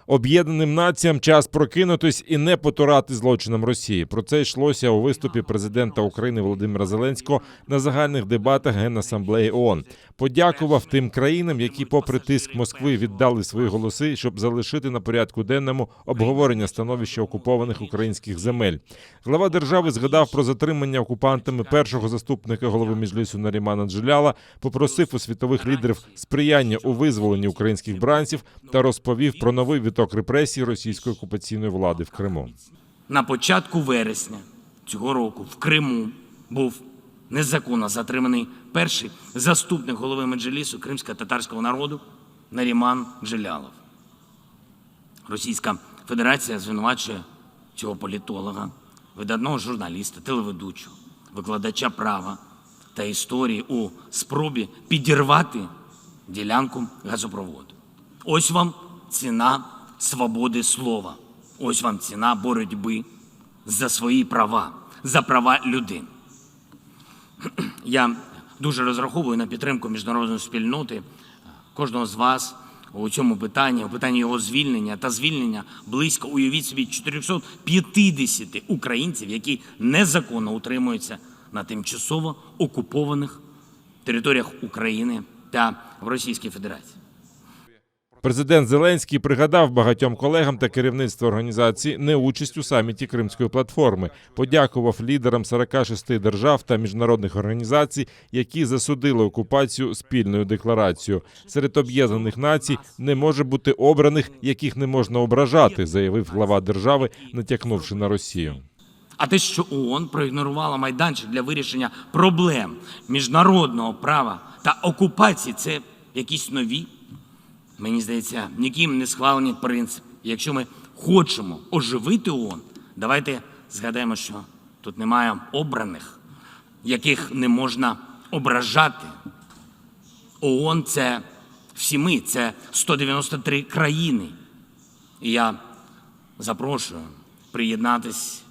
Об'єднаним націям час прокинутись і не потурати злочинам Росії. Про це йшлося у виступі президента України Володимира Зеленського на загальних дебатах Генасамблеї ООН. Подякував тим країнам, які попри тиск Москви віддали свої голоси, щоб залишити на порядку денному обговорення становища окупованих українських земель. Глава держави згадав про затримання окупантами першого заступника голови Меджлісу Нарімана Джеляла, попросив у світових лідерів сприяння у визволенні українських бранців та розповів про новий виток репресій російської окупаційної влади в Криму. На початку вересня цього року в Криму був незаконно затриманий перший заступник голови Меджлісу кримсько-татарського народу Наріман Джелялов. Російська Федерація звинувачує цього політолога, видатного журналіста, телеведучого, викладача права та історії у спробі підірвати ділянку газопроводу. Ось вам ціна свободи слова. Ось вам ціна боротьби за свої права, за права людини. Я дуже розраховую на підтримку міжнародної спільноти, кожного з вас у цьому питанні, у питанні його звільнення та звільнення близько, уявіть собі, 450 українців, які незаконно утримуються на тимчасово окупованих територіях України та в Російській Федерації. Президент Зеленський пригадав багатьом колегам та керівництву організації неучасть у саміті Кримської платформи, подякував лідерам 46 держав та міжнародних організацій, які засудили окупацію спільною декларацією. Серед об'єднаних націй не може бути обраних, яких не можна ображати, заявив глава держави, натякнувши на Росію. А те, що ООН проігнорувала майданчик для вирішення проблем міжнародного права та окупації, це якісь нові, мені здається, ніким не схвалені принципи. Якщо ми хочемо оживити ООН, давайте згадаємо, що тут немає обраних, яких не можна ображати. ООН – це всі ми, це 193 країни. І я запрошую приєднатись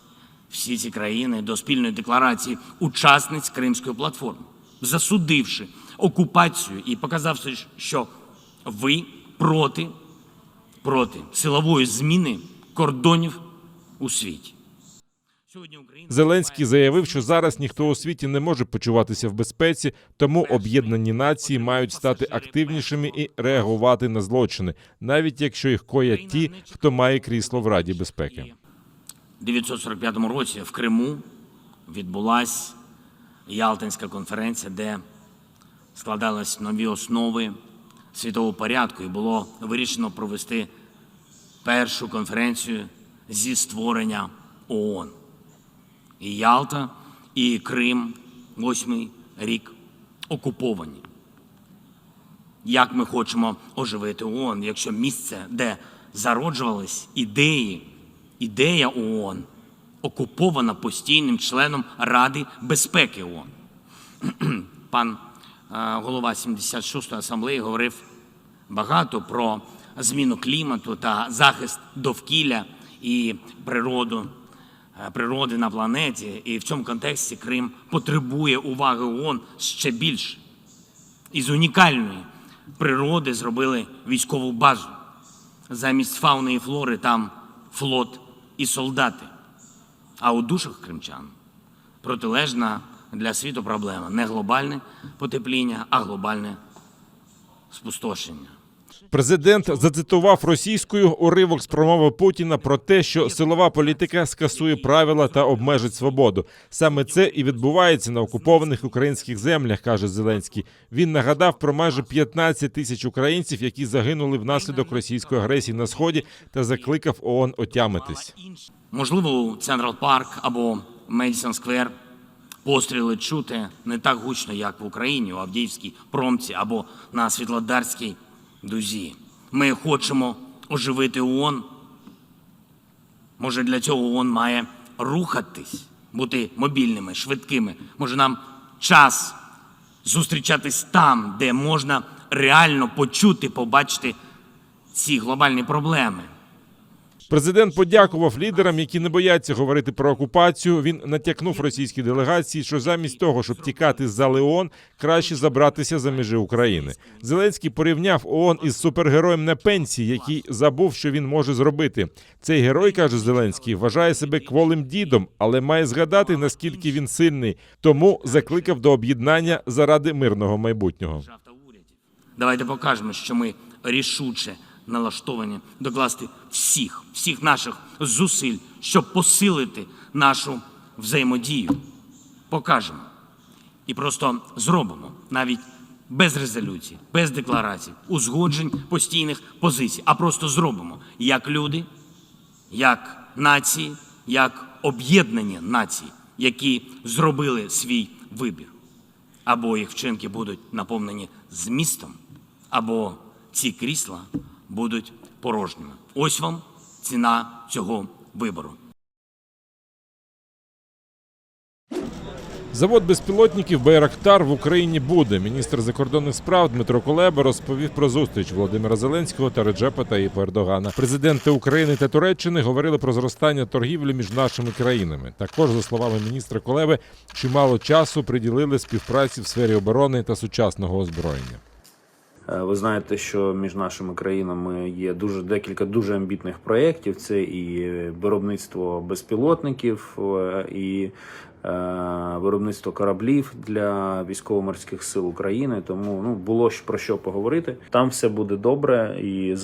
всі ці країни до спільної декларації учасниць Кримської платформи, засудивши окупацію і показавши, що ви проти силової зміни кордонів у світі. Зеленський заявив, що зараз ніхто у світі не може почуватися в безпеці, тому об'єднані нації мають стати активнішими і реагувати на злочини, навіть якщо їх коять ті, хто має крісло в Раді безпеки. У 1945 році в Криму відбулась Ялтинська конференція, де складались нові основи світового порядку, і було вирішено провести першу конференцію зі створення ООН. І Ялта, і Крим 8-й рік окуповані. Як ми хочемо оживити ООН, якщо місце, де зароджувались ідея ООН, окупована постійним членом Ради безпеки ООН? Пан голова 76-ї асамблеї говорив багато про зміну клімату та захист довкілля і природи на планеті. І в цьому контексті Крим потребує уваги ООН ще більше. Із унікальної природи зробили військову базу. Замість фауни і флори там флот і солдати. А у душах кримчан протилежна для світу проблема. Не глобальне потепління, а глобальне спустошення. Президент зацитував російською уривок з промови Путіна про те, що силова політика скасує правила та обмежить свободу. Саме це і відбувається на окупованих українських землях, каже Зеленський. Він нагадав про майже 15 тисяч українців, які загинули внаслідок російської агресії на Сході, та закликав ООН отямитись. Можливо, у Централ Парк або Медісон Сквер постріли чути не так гучно, як в Україні, у Авдіївській промці або на Світлодарській дузі. Ми хочемо оживити ООН. Може, для цього ООН має рухатись, бути мобільними, швидкими. Може, нам час зустрічатись там, де можна реально почути, побачити ці глобальні проблеми. Президент подякував лідерам, які не бояться говорити про окупацію. Він натякнув російській делегації, що замість того, щоб тікати з-за ООН, краще забратися за межі України. Зеленський порівняв ООН із супергероєм на пенсії, який забув, що він може зробити. Цей герой, каже Зеленський, вважає себе кволим дідом, але має згадати, наскільки він сильний. Тому закликав до об'єднання заради мирного майбутнього. Давайте покажемо, що ми рішуче налаштовані докласти всіх наших зусиль, щоб посилити нашу взаємодію. Покажемо. І просто зробимо, навіть без резолюцій, без декларацій, узгоджень, постійних позицій, а просто зробимо як люди, як нації, як об'єднані нації, які зробили свій вибір. Або їх вчинки будуть наповнені змістом, або ці крісла будуть порожніми. Ось вам ціна цього вибору. Завод безпілотників «Байрактар» в Україні буде. Міністр закордонних справ Дмитро Кулеба розповів про зустріч Володимира Зеленського та Реджепа Таїпа Ердогана. Президенти України та Туреччини говорили про зростання торгівлі між нашими країнами. Також, за словами міністра Кулеби, чимало часу приділили співпраці в сфері оборони та сучасного озброєння. Ви знаєте, що між нашими країнами є декілька дуже амбітних проєктів. Це і виробництво безпілотників, і виробництво кораблів для військово-морських сил України. Тому було про що поговорити. Там все буде добре, і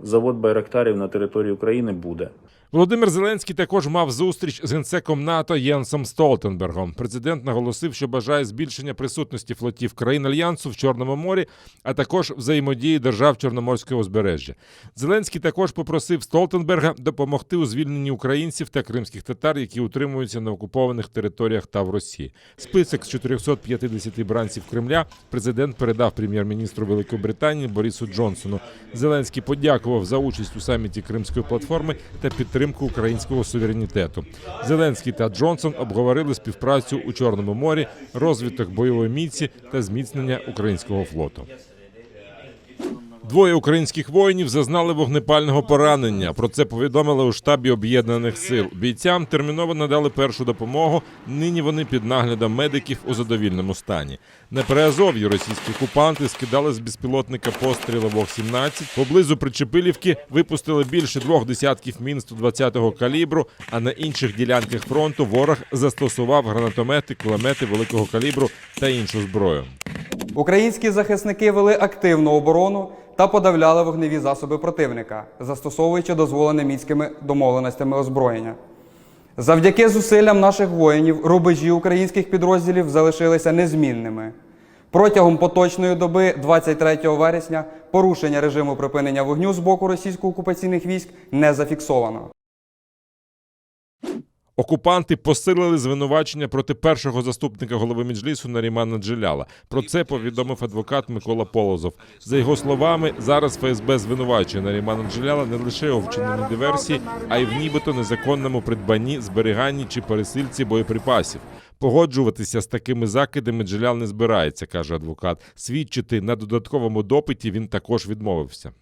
завод «Байрактарів» на території України буде. Володимир Зеленський також мав зустріч з генсеком НАТО Єнсом Столтенбергом. Президент наголосив, що бажає збільшення присутності флотів країн Альянсу в Чорному морі, а також взаємодії держав Чорноморського узбережжя. Зеленський також попросив Столтенберга допомогти у звільненні українців та кримських татар, які утримуються на окупованих територіях та в Росії. Список з 450 бранців Кремля президент передав прем'єр-міністру Великої Британії Борису Джонсону. Зеленський подякував за участь у саміті Кримської платформи та підтримку українського суверенітету. Зеленський та Джонсон обговорили співпрацю у Чорному морі, розвиток бойової міці та зміцнення українського флоту. Двоє українських воїнів зазнали вогнепального поранення. Про це повідомили у штабі Об'єднаних сил. Бійцям терміново надали першу допомогу. Нині вони під наглядом медиків у задовільному стані. На Приазов'ї російські окупанти скидали з безпілотника постріли ВОГ-17. Поблизу Причепилівки випустили більше 2 десятків мін 120-го калібру, а на інших ділянках фронту ворог застосував гранатомети, кулемети великого калібру та іншу зброю. Українські захисники вели активну оборону та подавляли вогневі засоби противника, застосовуючи дозволене мінськими домовленостями озброєння. Завдяки зусиллям наших воїнів рубежі українських підрозділів залишилися незмінними. Протягом поточної доби 23 вересня порушення режиму припинення вогню з боку російсько-окупаційних військ не зафіксовано. Окупанти посилили звинувачення проти першого заступника голови Меджлісу Нарімана Джеляла. Про це повідомив адвокат Микола Полозов. За його словами, зараз ФСБ звинувачує Нарімана Джеляла не лише у вчиненні диверсії, а й в нібито незаконному придбанні, зберіганні чи пересильці боєприпасів. Погоджуватися з такими закидами Джелял не збирається, каже адвокат. Свідчити на додатковому допиті він також відмовився.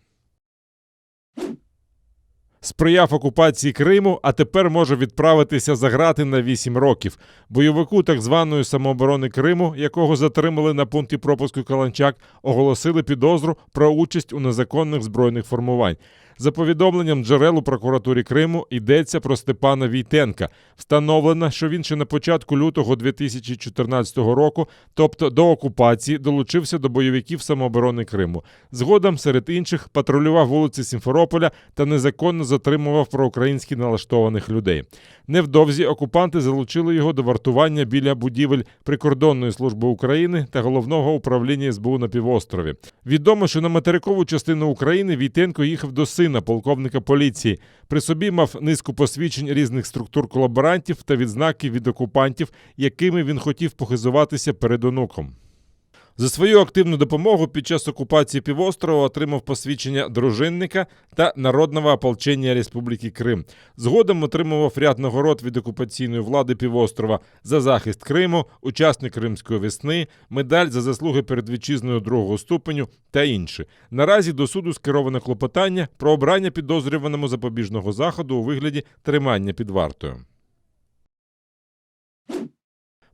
Сприяв окупації Криму, а тепер може відправитися за грати на 8 років. Бойовику так званої самооборони Криму, якого затримали на пункті пропуску Каланчак, оголосили підозру про участь у незаконних збройних формувань. За повідомленням джерел у прокуратурі Криму, йдеться про Степана Війтенка. Встановлено, що він ще на початку лютого 2014 року, тобто до окупації, долучився до бойовиків самооборони Криму. Згодом, серед інших, патрулював вулиці Сімферополя та незаконно затримував проукраїнськи налаштованих людей. Невдовзі окупанти залучили його до вартування біля будівель Прикордонної служби України та Головного управління СБУ на півострові. Відомо, що на материкову частину України Війтенко їхав до сина полковника поліції. При собі мав низку посвідчень різних структур колаборантів та відзнаки від окупантів, якими він хотів похизуватися перед онуком. За свою активну допомогу під час окупації півострова отримав посвідчення дружинника та Народного ополчення Республіки Крим. Згодом отримував ряд нагород від окупаційної влади півострова за захист Криму, учасник Кримської весни, медаль за заслуги перед вітчизною другого ступеню та інші. Наразі до суду скероване клопотання про обрання підозрюваному запобіжного заходу у вигляді тримання під вартою.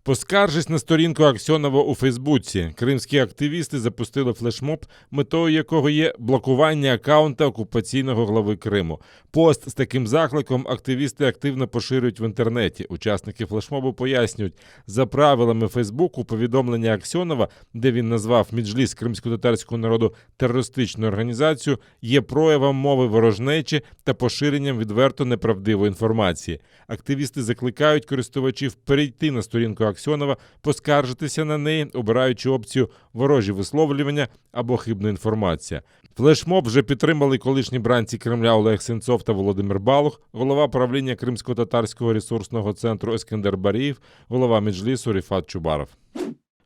Поскаржись на сторінку Аксьонова у Фейсбуці. Кримські активісти запустили флешмоб, метою якого є блокування акаунта окупаційного глави Криму. Пост з таким закликом активісти активно поширюють в інтернеті. Учасники флешмобу пояснюють, за правилами Фейсбуку повідомлення Аксьонова, де він назвав Меджліс кримськотатарського народу терористичною організацією, є проявом мови ворожнечі та поширенням відверто неправдивої інформації. Активісти закликають користувачів перейти на сторінку Аксьонова, поскаржитися на неї, обираючи опцію «ворожі висловлювання» або «хибна інформація». Флешмоб вже підтримали колишні бранці Кремля Олег Сенцов та Володимир Балух, голова правління Кримсько-татарського ресурсного центру Ескендер Баріїв, голова Меджлісу Ріфат Чубаров.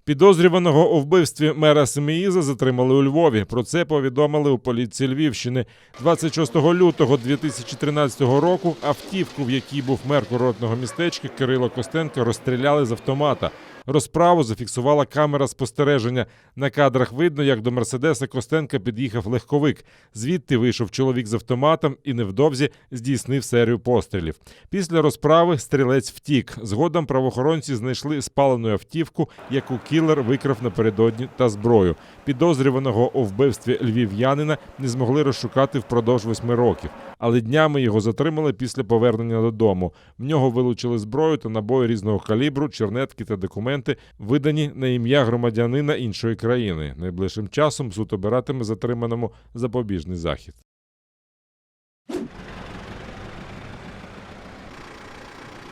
Підозрюваного у вбивстві мера Семеїза затримали у Львові. Про це повідомили у поліції Львівщини. 26 лютого 2013 року автівку, в якій був мер курортного містечка Кирило Костенко, розстріляли з автомата. Розправу зафіксувала камера спостереження. На кадрах видно, як до Мерседеса Костенка під'їхав легковик. Звідти вийшов чоловік з автоматом і невдовзі здійснив серію пострілів. Після розправи стрілець втік. Згодом правоохоронці знайшли спалену автівку, яку кілер викрав напередодні, та зброю. Підозрюваного у вбивстві львів'янина не змогли розшукати впродовж 8 років. Але днями його затримали після повернення додому. В нього вилучили зброю та набої різного калібру, чернетки та документи, видані на ім'я громадянина іншої країни. Найближчим часом суд обиратиме затриманому запобіжний захід.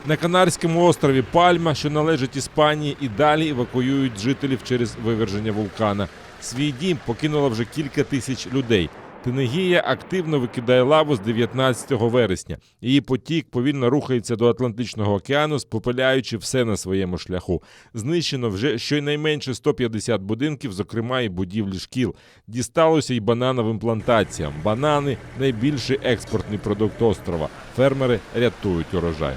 На Канарському острові Пальма, що належить Іспанії, і далі евакуюють жителів через виверження вулкана. Свій дім покинуло вже кілька тисяч людей. Тенегія активно викидає лаву з 19 вересня. Її потік повільно рухається до Атлантичного океану, спопиляючи все на своєму шляху. Знищено вже щонайменше 150 будинків, зокрема і будівлі шкіл. Дісталося й банановим плантаціям. Банани – найбільший експортний продукт острова. Фермери рятують урожай.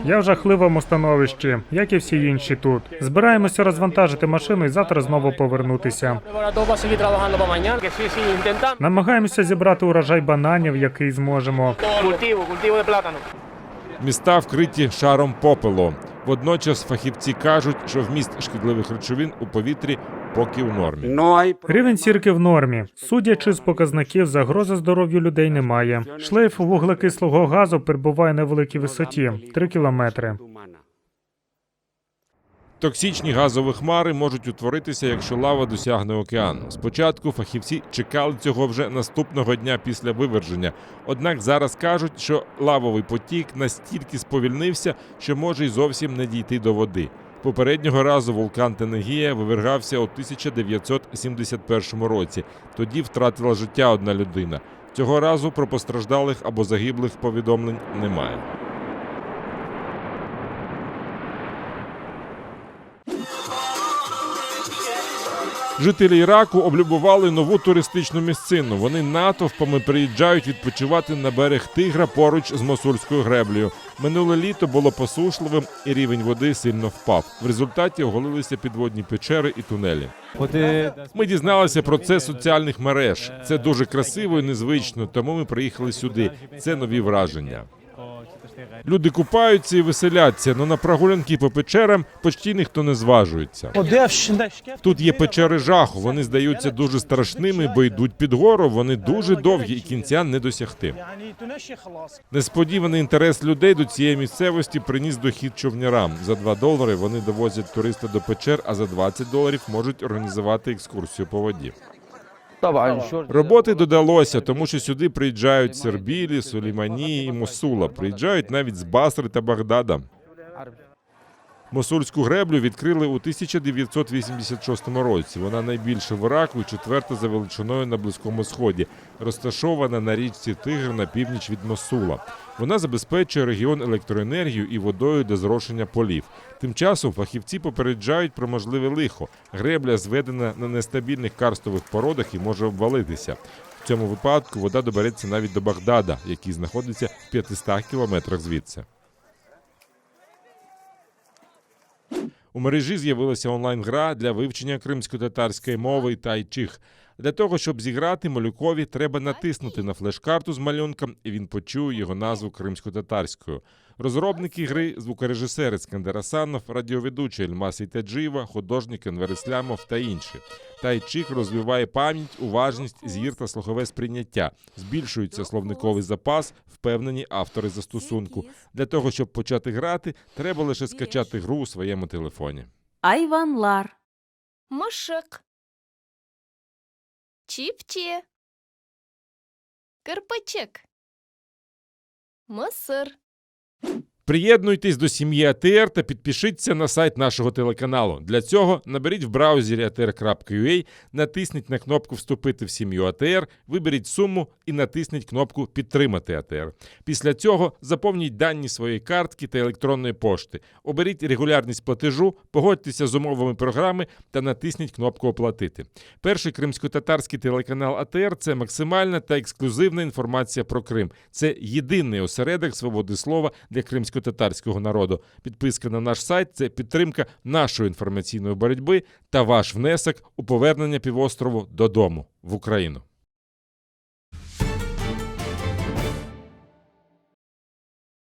Я в жахливому становищі, як і всі інші тут. Збираємося розвантажити машину і завтра знову повернутися. Намагаємося зібрати урожай бананів, який зможемо. Міста вкриті шаром попелу. Водночас фахівці кажуть, що вміст шкідливих речовин у повітрі поки в нормі. Рівень сірки в нормі. Судячи з показників, загрози здоров'ю людей немає. Шлейф вуглекислого газу перебуває на великій висоті – 3 кілометри. Токсичні газові хмари можуть утворитися, якщо лава досягне океану. Спочатку фахівці чекали цього вже наступного дня після виверження. Однак зараз кажуть, що лавовий потік настільки сповільнився, що може й зовсім не дійти до води. Попереднього разу вулкан Тенегія вивергався у 1971 році. Тоді втратила життя одна людина. Цього разу про постраждалих або загиблих повідомлень немає. Жителі Іраку облюбували нову туристичну місцину. Вони натовпами приїжджають відпочивати на берег Тигра поруч з Мосульською греблею. Минуле літо було посушливим і рівень води сильно впав. В результаті оголилися підводні печери і тунелі. Ми дізналися про це з соціальних мереж. Це дуже красиво і незвично, тому ми приїхали сюди. Це нові враження. Люди купаються і веселяться, але на прогулянки по печерам почти ніхто не зважується. Тут є печери жаху, вони здаються дуже страшними, бо йдуть під гору, вони дуже довгі і кінця не досягти. Несподіваний інтерес людей до цієї місцевості приніс дохід човнярам. За $2 вони довозять туриста до печер, а за $20 можуть організувати екскурсію по воді. Роботи додалося, тому що сюди приїжджають з Ербілі, Сулейманії і Мосула. Приїжджають навіть з Басри та Багдада. Мосульську греблю відкрили у 1986 році. Вона найбільша в Іраку і четверта за величиною на Близькому Сході, розташована на річці Тигр на північ від Мосула. Вона забезпечує регіон електроенергією і водою для зрошення полів. Тим часом фахівці попереджають про можливе лихо. Гребля зведена на нестабільних карстових породах і може обвалитися. В цьому випадку вода добереться навіть до Багдада, який знаходиться в 500 кілометрах звідси. У мережі з'явилася онлайн-гра для вивчення кримсько-татарської мови тай-чих. Для того, щоб зіграти, малюкові треба натиснути на флеш-карту з малюнком, і він почує його назву кримсько-татарською. Розробники гри – звукорежисер Іскандер Асанов, радіоведучий Ельмас Ітаджиєва, художник Енвер Іслямов та інші. Тай-чих розвиває пам'ять, уважність, зір та слухове сприйняття. Збільшується словниковий запас, впевнені автори застосунку. Для того, щоб почати грати, треба лише скачати гру у своєму телефоні. Hayvanlar. Мышек. Чипчи. Кирпичик. Мисир. Приєднуйтесь до сім'ї АТР та підпишіться на сайт нашого телеканалу. Для цього наберіть в браузері atr.ua, натисніть на кнопку «Вступити в сім'ю АТР», виберіть суму і натисніть кнопку «Підтримати АТР». Після цього заповніть дані своєї картки та електронної пошти. Оберіть регулярність платежу, погодьтеся з умовами програми та натисніть кнопку «Оплатити». Перший кримсько-татарський телеканал АТР – це максимальна та ексклюзивна інформація про Крим. Це єдиний осередок свободи слова для кримсько-татарського народу. Підписка на наш сайт – це підтримка нашої інформаційної боротьби та ваш внесок у повернення півострову додому, в Україну.